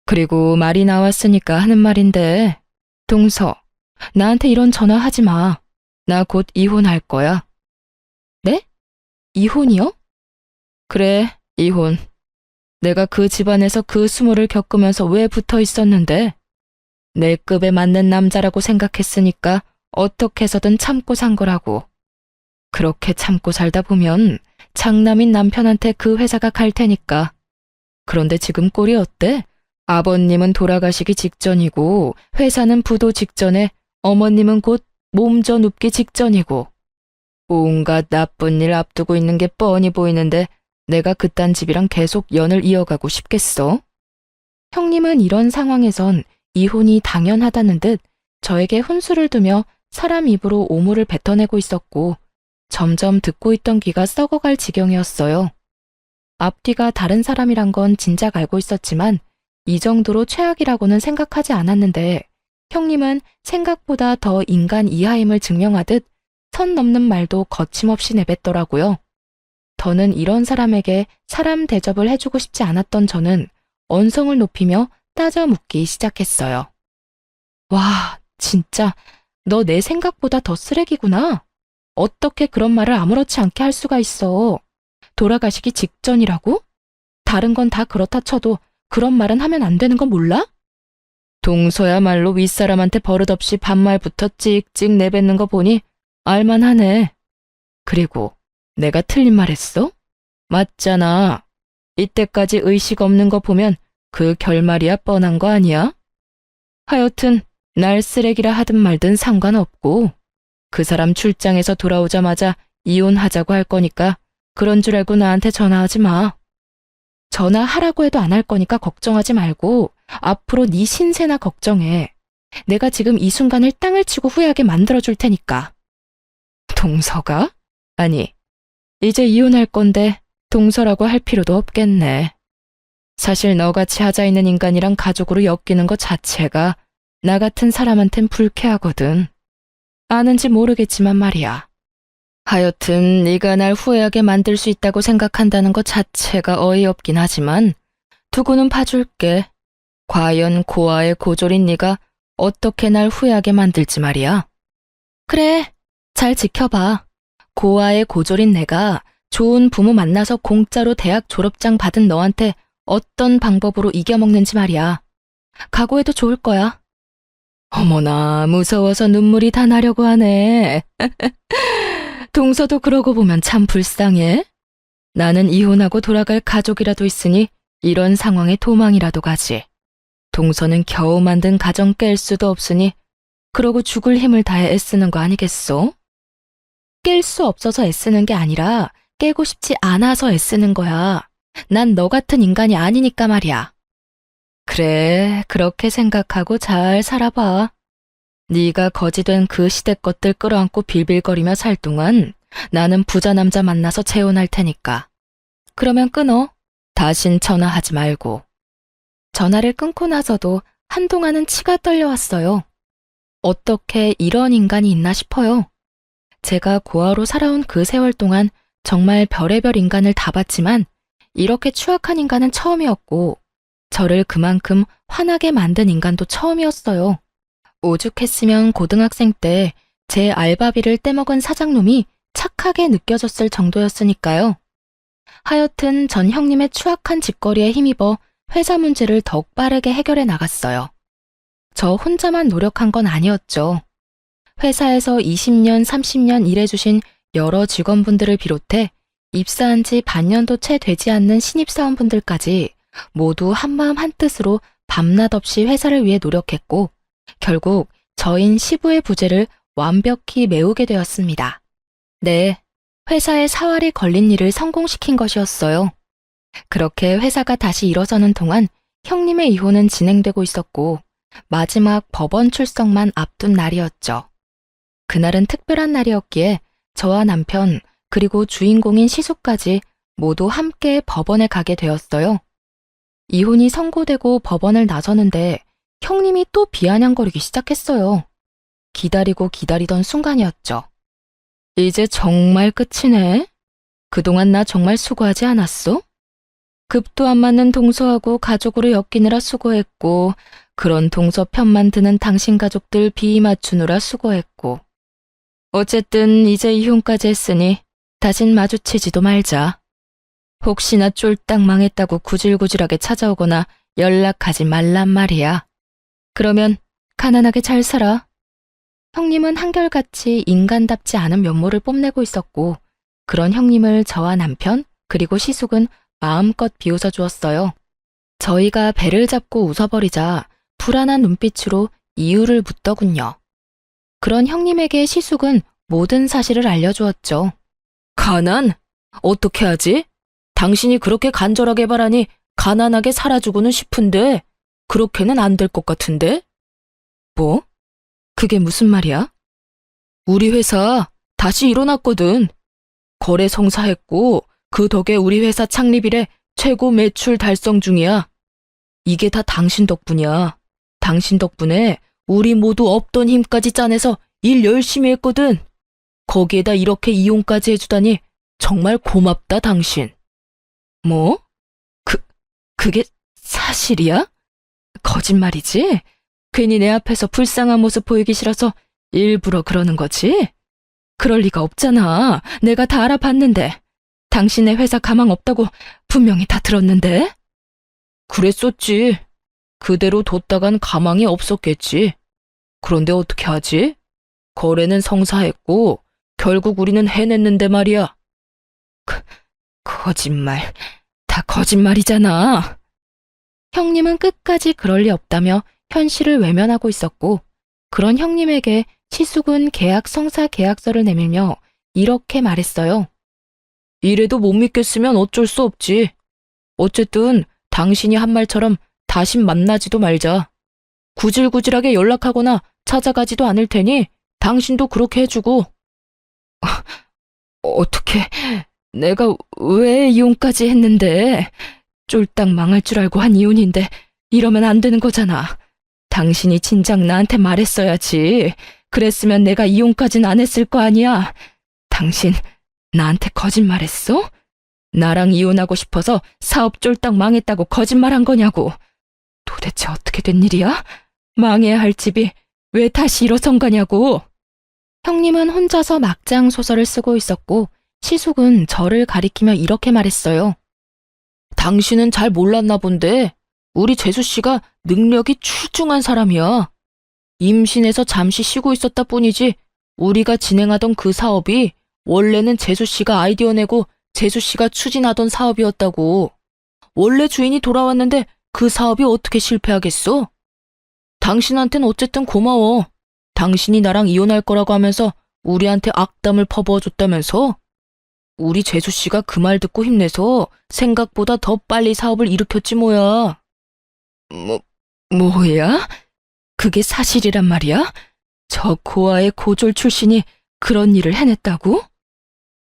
그리고 말이 나왔으니까 하는 말인데, 동서, 나한테 이런 전화 하지 마. 나 곧 이혼할 거야. 네? 이혼이요? 그래, 이혼. 내가 그 집안에서 그 수모를 겪으면서 왜 붙어 있었는데? 내 급에 맞는 남자라고 생각했으니까 어떻게 해서든 참고 산 거라고. 그렇게 참고 살다 보면 장남인 남편한테 그 회사가 갈 테니까. 그런데 지금 꼴이 어때? 아버님은 돌아가시기 직전이고 회사는 부도 직전에 어머님은 곧 몸져 눕기 직전이고 온갖 나쁜 일 앞두고 있는 게 뻔히 보이는데 내가 그딴 집이랑 계속 연을 이어가고 싶겠어? 형님은 이런 상황에선 이혼이 당연하다는 듯 저에게 훈수를 두며 사람 입으로 오물을 뱉어내고 있었고 점점 듣고 있던 귀가 썩어갈 지경이었어요. 앞뒤가 다른 사람이란 건 진작 알고 있었지만 이 정도로 최악이라고는 생각하지 않았는데 형님은 생각보다 더 인간 이하임을 증명하듯 선 넘는 말도 거침없이 내뱉더라고요. 더는 이런 사람에게 사람 대접을 해주고 싶지 않았던 저는 언성을 높이며 따져 묻기 시작했어요. 와, 진짜 너 내 생각보다 더 쓰레기구나. 어떻게 그런 말을 아무렇지 않게 할 수가 있어. 돌아가시기 직전이라고? 다른 건 다 그렇다 쳐도 그런 말은 하면 안 되는 거 몰라? 동서야말로 윗사람한테 버릇없이 반말부터 찍찍 내뱉는 거 보니 알만하네. 그리고 내가 틀린 말 했어? 맞잖아. 이때까지 의식 없는 거 보면 그 결말이야 뻔한 거 아니야? 하여튼 날 쓰레기라 하든 말든 상관없고 그 사람 출장에서 돌아오자마자 이혼하자고 할 거니까 그런 줄 알고 나한테 전화하지 마. 전화하라고 해도 안 할 거니까 걱정하지 말고 앞으로 네 신세나 걱정해. 내가 지금 이 순간을 땅을 치고 후회하게 만들어줄 테니까. 동서가? 아니, 이제 이혼할 건데 동서라고 할 필요도 없겠네. 사실 너같이 하자 있는 인간이랑 가족으로 엮이는 것 자체가 나 같은 사람한텐 불쾌하거든. 아는지 모르겠지만 말이야. 하여튼 네가 날 후회하게 만들 수 있다고 생각한다는 것 자체가 어이없긴 하지만 두고는 봐줄게. 과연 고아의 고졸인 네가 어떻게 날 후회하게 만들지 말이야. 그래, 잘 지켜봐. 고아의 고졸인 내가 좋은 부모 만나서 공짜로 대학 졸업장 받은 너한테 어떤 방법으로 이겨먹는지 말이야. 각오해도 좋을 거야. 어머나, 무서워서 눈물이 다 나려고 하네. 동서도 그러고 보면 참 불쌍해. 나는 이혼하고 돌아갈 가족이라도 있으니 이런 상황에 도망이라도 가지. 동서는 겨우 만든 가정 깰 수도 없으니 그러고 죽을 힘을 다해 애쓰는 거 아니겠소? 깰 수 없어서 애쓰는 게 아니라 깨고 싶지 않아서 애쓰는 거야. 난 너 같은 인간이 아니니까 말이야. 그래, 그렇게 생각하고 잘 살아봐. 네가 거지된 그 시대 것들 끌어안고 빌빌거리며 살 동안 나는 부자 남자 만나서 재혼할 테니까. 그러면 끊어. 다신 전화하지 말고. 전화를 끊고 나서도 한동안은 치가 떨려왔어요. 어떻게 이런 인간이 있나 싶어요. 제가 고아로 살아온 그 세월 동안 정말 별의별 인간을 다 봤지만 이렇게 추악한 인간은 처음이었고 저를 그만큼 화나게 만든 인간도 처음이었어요. 오죽했으면 고등학생 때 제 알바비를 떼먹은 사장놈이 착하게 느껴졌을 정도였으니까요. 하여튼 전 형님의 추악한 짓거리에 힘입어 회사 문제를 더욱 빠르게 해결해 나갔어요. 저 혼자만 노력한 건 아니었죠. 회사에서 20년, 30년 일해주신 여러 직원분들을 비롯해 입사한 지 반년도 채 되지 않는 신입사원분들까지 모두 한마음 한뜻으로 밤낮 없이 회사를 위해 노력했고 결국 저인 시부의 부재를 완벽히 메우게 되었습니다. 네, 회사에 사활이 걸린 일을 성공시킨 것이었어요. 그렇게 회사가 다시 일어서는 동안 형님의 이혼은 진행되고 있었고 마지막 법원 출석만 앞둔 날이었죠. 그날은 특별한 날이었기에 저와 남편 그리고 주인공인 시숙까지 모두 함께 법원에 가게 되었어요. 이혼이 선고되고 법원을 나서는데 형님이 또 비아냥거리기 시작했어요. 기다리고 기다리던 순간이었죠. 이제 정말 끝이네. 그동안 나 정말 수고하지 않았어? 급도 안 맞는 동서하고 가족으로 엮이느라 수고했고 그런 동서 편만 드는 당신 가족들 비위 맞추느라 수고했고 어쨌든 이제 이혼까지 했으니 다신 마주치지도 말자. 혹시나 쫄딱 망했다고 구질구질하게 찾아오거나 연락하지 말란 말이야. 그러면 가난하게 잘 살아. 형님은 한결같이 인간답지 않은 면모를 뽐내고 있었고 그런 형님을 저와 남편 그리고 시숙은 마음껏 비웃어 주었어요. 저희가 배를 잡고 웃어버리자 불안한 눈빛으로 이유를 묻더군요. 그런 형님에게 시숙은 모든 사실을 알려주었죠. 가난? 어떻게 하지? 당신이 그렇게 간절하게 바라니 가난하게 살아주고는 싶은데 그렇게는 안 될 것 같은데? 뭐? 그게 무슨 말이야? 우리 회사 다시 일어났거든. 거래 성사했고 그 덕에 우리 회사 창립 이래 최고 매출 달성 중이야. 이게 다 당신 덕분이야. 당신 덕분에 우리 모두 없던 힘까지 짜내서 일 열심히 했거든. 거기에다 이렇게 이용까지 해주다니 정말 고맙다, 당신. 뭐? 그게 사실이야? 거짓말이지? 괜히 내 앞에서 불쌍한 모습 보이기 싫어서 일부러 그러는 거지? 그럴 리가 없잖아. 내가 다 알아봤는데. 당신의 회사 가망 없다고 분명히 다 들었는데. 그랬었지. 그대로 뒀다간 가망이 없었겠지. 그런데 어떻게 하지? 거래는 성사했고 결국 우리는 해냈는데 말이야. 거짓말. 다 거짓말이잖아. 형님은 끝까지 그럴 리 없다며 현실을 외면하고 있었고, 그런 형님에게 시숙은 계약 성사 계약서를 내밀며 이렇게 말했어요. 이래도 못 믿겠으면 어쩔 수 없지. 어쨌든 당신이 한 말처럼 다신 만나지도 말자. 구질구질하게 연락하거나 찾아가지도 않을 테니 당신도 그렇게 해주고. 어떻게, 내가 왜 이혼까지 했는데? 쫄딱 망할 줄 알고 한 이혼인데 이러면 안 되는 거잖아. 당신이 진작 나한테 말했어야지. 그랬으면 내가 이혼까진 안 했을 거 아니야. 당신 나한테 거짓말했어? 나랑 이혼하고 싶어서 사업 쫄딱 망했다고 거짓말한 거냐고. 도대체 어떻게 된 일이야? 망해야 할 집이 왜 다시 일어선 거냐고. 형님은 혼자서 막장 소설을 쓰고 있었고, 시숙은 저를 가리키며 이렇게 말했어요. 당신은 잘 몰랐나 본데 우리 재수씨가 능력이 출중한 사람이야. 임신해서 잠시 쉬고 있었다 뿐이지 우리가 진행하던 그 사업이 원래는 재수씨가 아이디어 내고 재수씨가 추진하던 사업이었다고. 원래 주인이 돌아왔는데 그 사업이 어떻게 실패하겠어? 당신한텐 어쨌든 고마워. 당신이 나랑 이혼할 거라고 하면서 우리한테 악담을 퍼부어줬다면서? 우리 재수씨가 그 말 듣고 힘내서 생각보다 더 빨리 사업을 일으켰지 뭐야. 뭐야? 그게 사실이란 말이야? 저 고아의 고졸 출신이 그런 일을 해냈다고?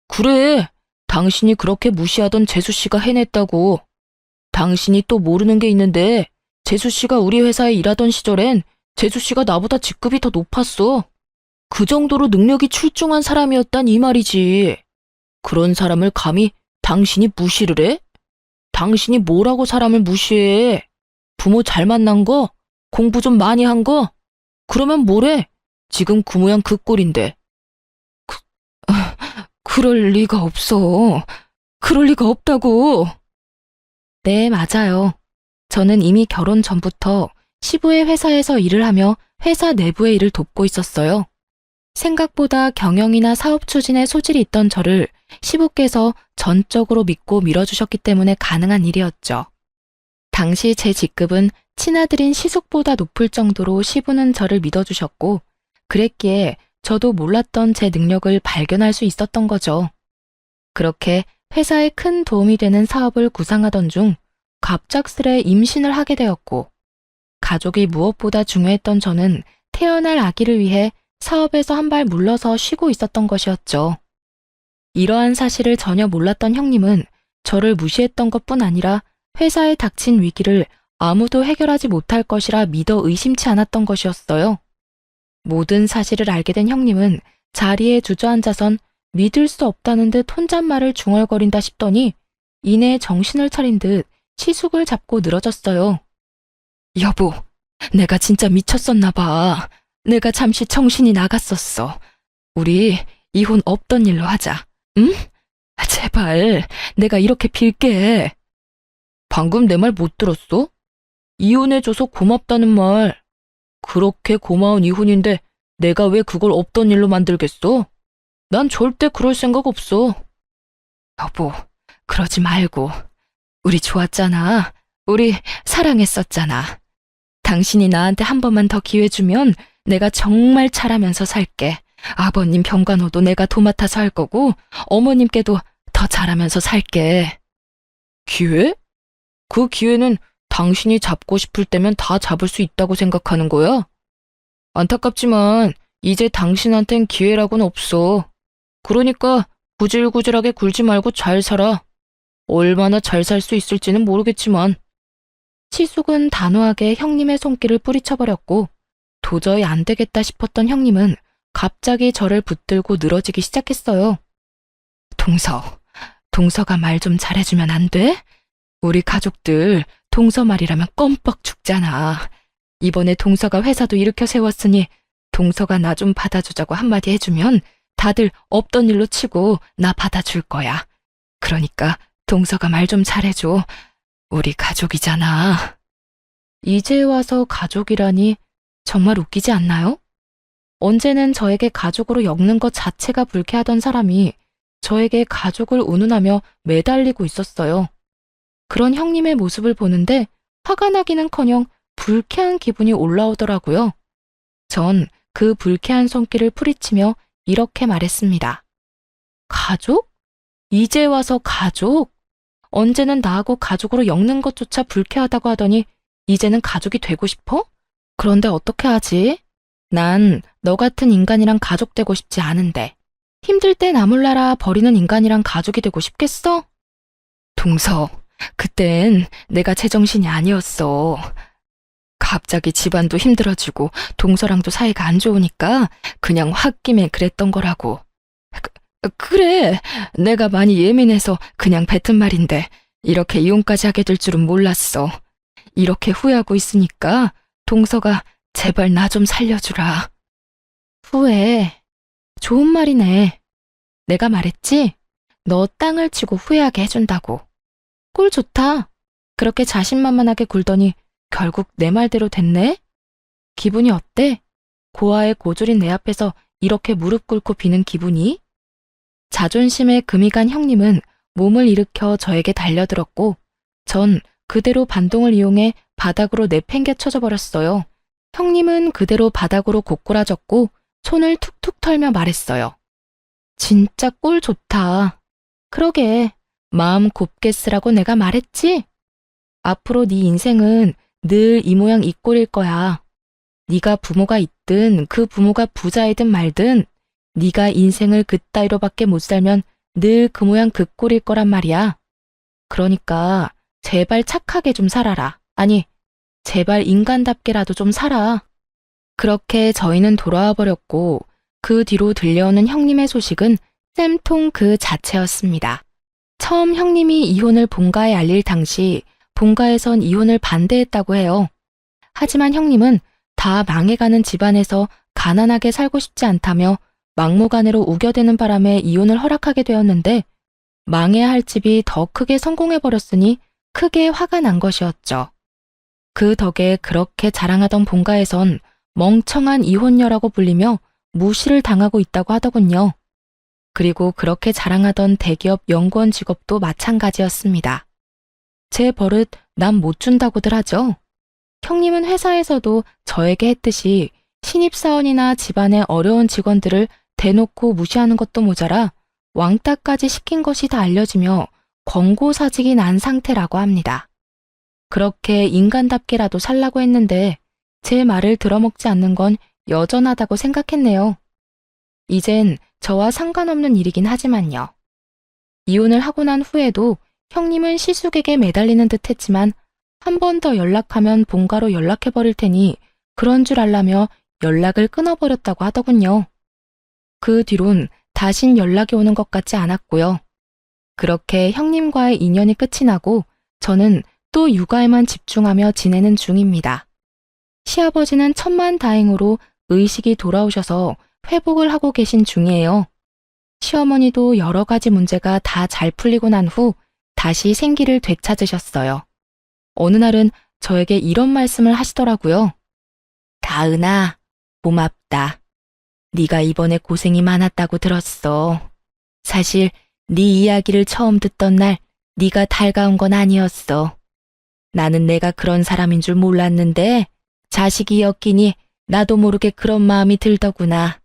그래, 당신이 그렇게 무시하던 재수씨가 해냈다고. 당신이 또 모르는 게 있는데 재수씨가 우리 회사에 일하던 시절엔 재수씨가 나보다 직급이 더 높았어. 그 정도로 능력이 출중한 사람이었단 이 말이지. 그런 사람을 감히 당신이 무시를 해? 당신이 뭐라고 사람을 무시해? 부모 잘 만난 거? 공부 좀 많이 한 거? 그러면 뭐래? 지금 그 모양 그 꼴인데. 그럴 리가 없어. 그럴 리가 없다고. 네, 맞아요. 저는 이미 결혼 전부터 시부의 회사에서 일을 하며 회사 내부의 일을 돕고 있었어요. 생각보다 경영이나 사업 추진에 소질이 있던 저를 시부께서 전적으로 믿고 밀어주셨기 때문에 가능한 일이었죠. 당시 제 직급은 친아들인 시숙보다 높을 정도로 시부는 저를 믿어주셨고, 그랬기에 저도 몰랐던 제 능력을 발견할 수 있었던 거죠. 그렇게 회사에 큰 도움이 되는 사업을 구상하던 중 갑작스레 임신을 하게 되었고, 가족이 무엇보다 중요했던 저는 태어날 아기를 위해 사업에서 한 발 물러서 쉬고 있었던 것이었죠. 이러한 사실을 전혀 몰랐던 형님은 저를 무시했던 것뿐 아니라 회사에 닥친 위기를 아무도 해결하지 못할 것이라 믿어 의심치 않았던 것이었어요. 모든 사실을 알게 된 형님은 자리에 주저앉아선 믿을 수 없다는 듯 혼잣말을 중얼거린다 싶더니 이내 정신을 차린 듯 시숙을 잡고 늘어졌어요. 여보, 내가 진짜 미쳤었나 봐. 내가 잠시 정신이 나갔었어. 우리 이혼 없던 일로 하자. 응? 제발, 내가 이렇게 빌게. 방금 내 말 못 들었어? 이혼해줘서 고맙다는 말. 그렇게 고마운 이혼인데 내가 왜 그걸 없던 일로 만들겠어? 난 절대 그럴 생각 없어. 여보, 그러지 말고. 우리 좋았잖아. 우리 사랑했었잖아. 당신이 나한테 한 번만 더 기회 주면 내가 정말 잘하면서 살게. 아버님 병간호도 내가 도맡아서 할 거고 어머님께도 더 잘하면서 살게. 기회? 그 기회는 당신이 잡고 싶을 때면 다 잡을 수 있다고 생각하는 거야? 안타깝지만 이제 당신한텐 기회라고는 없어. 그러니까 구질구질하게 굴지 말고 잘 살아. 얼마나 잘 살 수 있을지는 모르겠지만. 시숙은 단호하게 형님의 손길을 뿌리쳐버렸고 도저히 안 되겠다 싶었던 형님은 갑자기 저를 붙들고 늘어지기 시작했어요. 동서가 말 좀 잘해주면 안 돼? 우리 가족들 동서 말이라면 껌뻑 죽잖아. 이번에 동서가 회사도 일으켜 세웠으니 동서가 나 좀 받아주자고 한마디 해주면 다들 없던 일로 치고 나 받아줄 거야. 그러니까 동서가 말 좀 잘해줘. 우리 가족이잖아. 이제 와서 가족이라니 정말 웃기지 않나요? 언제는 저에게 가족으로 엮는 것 자체가 불쾌하던 사람이 저에게 가족을 운운하며 매달리고 있었어요. 그런 형님의 모습을 보는데 화가 나기는커녕 불쾌한 기분이 올라오더라고요. 전 그 불쾌한 손길을 뿌리치며 이렇게 말했습니다. 가족? 이제 와서 가족? 언제는 나하고 가족으로 엮는 것조차 불쾌하다고 하더니 이제는 가족이 되고 싶어? 그런데 어떻게 하지? 난 너 같은 인간이랑 가족 되고 싶지 않은데 힘들 때 나 몰라라 버리는 인간이랑 가족이 되고 싶겠어? 동서, 그땐 내가 제정신이 아니었어. 갑자기 집안도 힘들어지고 동서랑도 사이가 안 좋으니까 그냥 홧김에 그랬던 거라고. 그래, 내가 많이 예민해서 그냥 뱉은 말인데 이렇게 이혼까지 하게 될 줄은 몰랐어. 이렇게 후회하고 있으니까 동서가 제발 나 좀 살려주라. 후회? 좋은 말이네. 내가 말했지? 너 땅을 치고 후회하게 해준다고. 꼴 좋다. 그렇게 자신만만하게 굴더니 결국 내 말대로 됐네? 기분이 어때? 고아의 고졸인 내 앞에서 이렇게 무릎 꿇고 비는 기분이? 자존심에 금이 간 형님은 몸을 일으켜 저에게 달려들었고 전 그대로 반동을 이용해 바닥으로 내팽개 쳐져 버렸어요. 형님은 그대로 바닥으로 고꾸라졌고 손을 툭툭 털며 말했어요. 진짜 꼴 좋다. 그러게, 마음 곱게 쓰라고 내가 말했지? 앞으로 네 인생은 늘 이 모양 이 꼴일 거야. 네가 부모가 있든 그 부모가 부자이든 말든 네가 인생을 그따위로밖에 못 살면 늘 그 모양 그 꼴일 거란 말이야. 그러니까 제발 착하게 좀 살아라. 아니, 제발 인간답게라도 좀 살아. 그렇게 저희는 돌아와 버렸고 그 뒤로 들려오는 형님의 소식은 쌤통 그 자체였습니다. 처음 형님이 이혼을 본가에 알릴 당시 본가에선 이혼을 반대했다고 해요. 하지만 형님은 다 망해가는 집안에서 가난하게 살고 싶지 않다며 막무가내로 우겨대는 바람에 이혼을 허락하게 되었는데 망해야 할 집이 더 크게 성공해버렸으니 크게 화가 난 것이었죠. 그 덕에 그렇게 자랑하던 본가에선 멍청한 이혼녀라고 불리며 무시를 당하고 있다고 하더군요. 그리고 그렇게 자랑하던 대기업 연구원 직업도 마찬가지였습니다. 제 버릇 남 못 준다고들 하죠. 형님은 회사에서도 저에게 했듯이 신입사원이나 집안의 어려운 직원들을 대놓고 무시하는 것도 모자라 왕따까지 시킨 것이 다 알려지며 권고사직이 난 상태라고 합니다. 그렇게 인간답게라도 살라고 했는데 제 말을 들어먹지 않는 건 여전하다고 생각했네요. 이젠 저와 상관없는 일이긴 하지만요. 이혼을 하고 난 후에도 형님은 시숙에게 매달리는 듯 했지만 한 번 더 연락하면 본가로 연락해버릴 테니 그런 줄 알라며 연락을 끊어버렸다고 하더군요. 그 뒤론 다신 연락이 오는 것 같지 않았고요. 그렇게 형님과의 인연이 끝이 나고 저는 또 육아에만 집중하며 지내는 중입니다. 시아버지는 천만다행으로 의식이 돌아오셔서 회복을 하고 계신 중이에요. 시어머니도 여러 가지 문제가 다 잘 풀리고 난 후 다시 생기를 되찾으셨어요. 어느 날은 저에게 이런 말씀을 하시더라고요. 다은아, 고맙다. 네가 이번에 고생이 많았다고 들었어. 사실 네 이야기를 처음 듣던 날 네가 달가운 건 아니었어. 나는 내가 그런 사람인 줄 몰랐는데 자식이 엮이니 나도 모르게 그런 마음이 들더구나.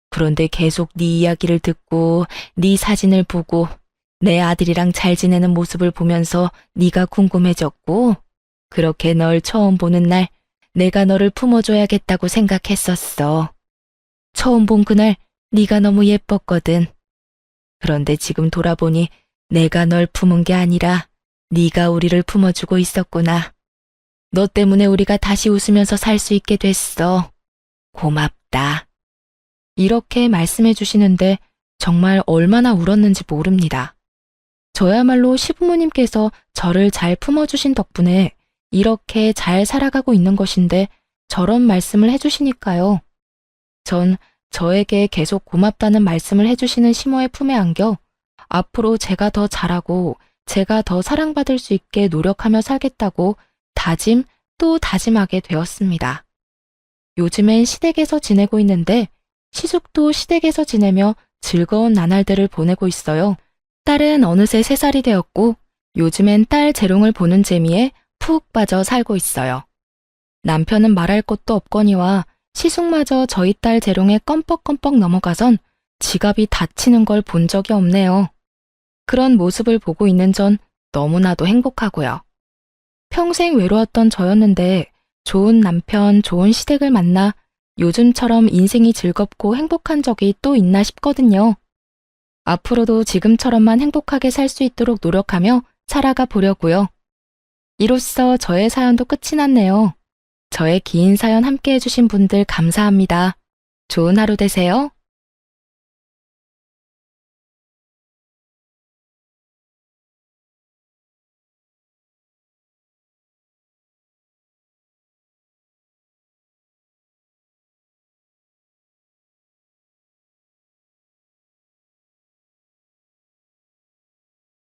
그런데 계속 네 이야기를 듣고 네 사진을 보고 내 아들이랑 잘 지내는 모습을 보면서 네가 궁금해졌고 그렇게 널 처음 보는 날 내가 너를 품어줘야겠다고 생각했었어. 처음 본 그날 네가 너무 예뻤거든. 그런데 지금 돌아보니 내가 널 품은 게 아니라 네가 우리를 품어주고 있었구나. 너 때문에 우리가 다시 웃으면서 살 수 있게 됐어. 고맙다. 이렇게 말씀해 주시는데 정말 얼마나 울었는지 모릅니다. 저야말로 시부모님께서 저를 잘 품어주신 덕분에 이렇게 잘 살아가고 있는 것인데 저런 말씀을 해주시니까요. 전 저에게 계속 고맙다는 말씀을 해주시는 시모의 품에 안겨 앞으로 제가 더 잘하고 제가 더 사랑받을 수 있게 노력하며 살겠다고 다짐 또 다짐하게 되었습니다. 요즘엔 시댁에서 지내고 있는데 시숙도 시댁에서 지내며 즐거운 나날들을 보내고 있어요. 딸은 어느새 3살이 되었고 요즘엔 딸 재롱을 보는 재미에 푹 빠져 살고 있어요. 남편은 말할 것도 없거니와 시숙마저 저희 딸 재롱에 껌뻑껌뻑 넘어가선 지갑이 다치는 걸 본 적이 없네요. 그런 모습을 보고 있는 전 너무나도 행복하고요. 평생 외로웠던 저였는데 좋은 남편, 좋은 시댁을 만나 요즘처럼 인생이 즐겁고 행복한 적이 또 있나 싶거든요. 앞으로도 지금처럼만 행복하게 살 수 있도록 노력하며 살아가 보려고요. 이로써 저의 사연도 끝이 났네요. 저의 긴 사연 함께 해주신 분들 감사합니다. 좋은 하루 되세요.